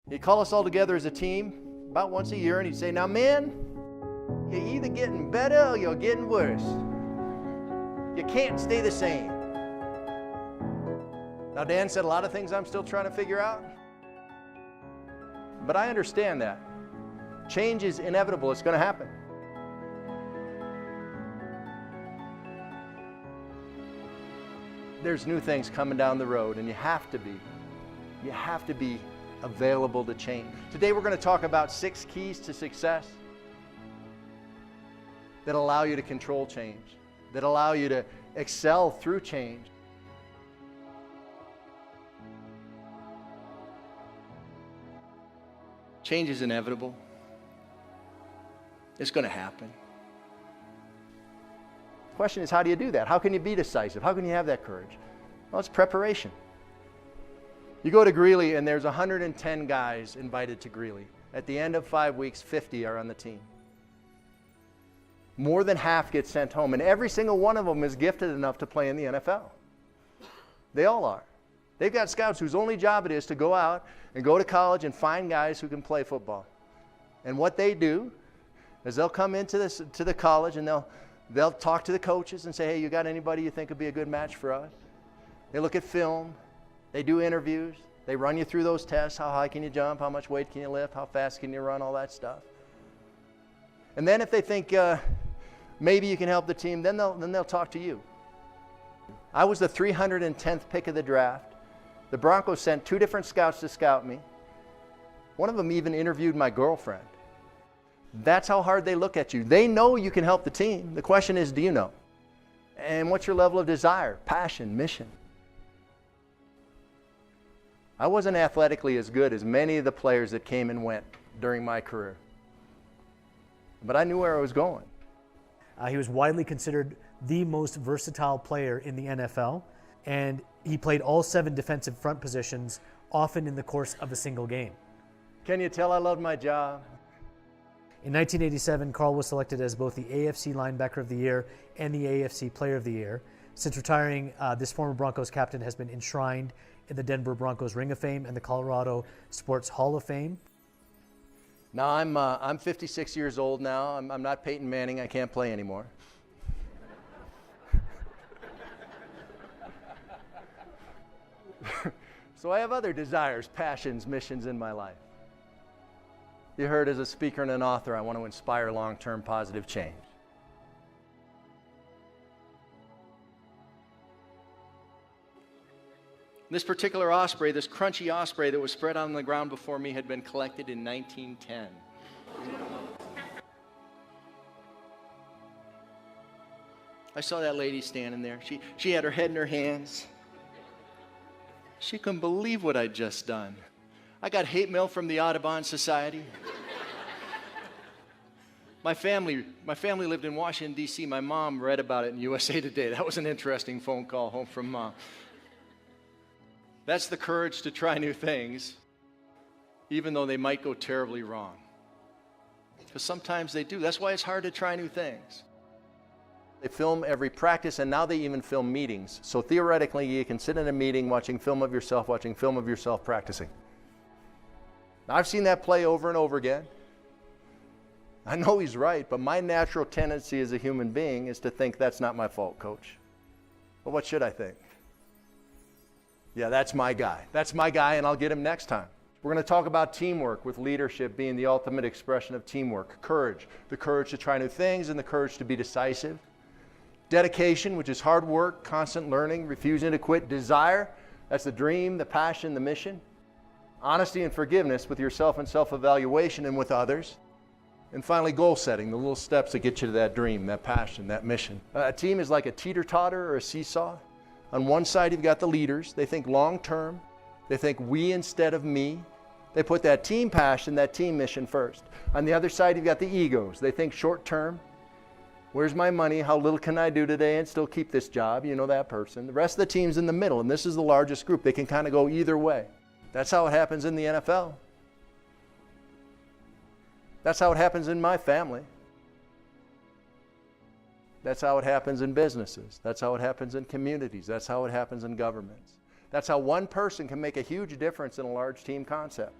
He'd call us all together as a team about once a year, and he'd say, "Now, men, you're either getting better or you're getting worse. You can't stay the same." Now, Dan said a lot of things I'm still trying to figure out, but I understand that. Change is inevitable. It's going to happen. There's new things coming down the road, and you have to be available to change. Today we're going to talk about 6 keys to success that allow you to control change, that allow you to excel through change. Change is inevitable. It's going to happen. The question is, how do you do that? How can you be decisive? How can you have that courage? Well, it's preparation. You go to Greeley and there's 110 guys invited to Greeley. At the end of 5 weeks, 50 are on the team. More than half get sent home, and every single one of them is gifted enough to play in the NFL. They all are. They've got scouts whose only job it is to go out and go to college and find guys who can play football. And what they do is they'll come into the college and they'll talk to the coaches and say, "Hey, you got anybody you think would be a good match for us?" They look at film. They do interviews. They run you through those tests. How high can you jump? How much weight can you lift? How fast can you run? All that stuff. And then if they think maybe you can help the team, then they'll talk to you. I was the 310th pick of the draft. The Broncos sent 2 different scouts to scout me. One of them even interviewed my girlfriend. That's how hard they look at you. They know you can help the team. The question is, do you know? And what's your level of desire, passion, mission? I wasn't athletically as good as many of the players that came and went during my career. But I knew where I was going. He was widely considered the most versatile player in the NFL, and he played all 7 defensive front positions, often in the course of a single game. Can you tell I loved my job? In 1987, Karl was selected as both the AFC Linebacker of the Year and the AFC Player of the Year. Since retiring, this former Broncos captain has been enshrined in the Denver Broncos Ring of Fame and the Colorado Sports Hall of Fame. Now, I'm 56 years old now. I'm not Peyton Manning. I can't play anymore. So I have other desires, passions, missions in my life. You heard, as a speaker and an author, I want to inspire long-term positive change. This particular osprey, this crunchy osprey that was spread on the ground before me, had been collected in 1910. I saw that lady standing there. She had her head in her hands. She couldn't believe what I'd just done. I got hate mail from the Audubon Society. My family lived in Washington, D.C. My mom read about it in USA Today. That was an interesting phone call home from Mom. That's the courage to try new things, even though they might go terribly wrong. Because sometimes they do. That's why it's hard to try new things. They film every practice, and now they even film meetings. So theoretically, you can sit in a meeting watching film of yourself practicing. Now, I've seen that play over and over again. I know he's right, but my natural tendency as a human being is to think, that's not my fault, coach. Well, what should I think? Yeah, that's my guy. That's my guy, and I'll get him next time. We're going to talk about teamwork, with leadership being the ultimate expression of teamwork. Courage, the courage to try new things and the courage to be decisive. Dedication, which is hard work, constant learning, refusing to quit. Desire, that's the dream, the passion, the mission. Honesty and forgiveness with yourself and self-evaluation and with others. And finally, goal setting, the little steps that get you to that dream, that passion, that mission. A team is like a teeter-totter or a seesaw. On one side, you've got the leaders. They think long-term. They think we instead of me. They put that team passion, that team mission first. On the other side, you've got the egos. They think short-term. Where's my money? How little can I do today and still keep this job? You know that person. The rest of the team's in the middle, and this is the largest group. They can kind of go either way. That's how it happens in the NFL. That's how it happens in my family. That's how it happens in businesses. That's how it happens in communities. That's how it happens in governments. That's how one person can make a huge difference in a large team concept.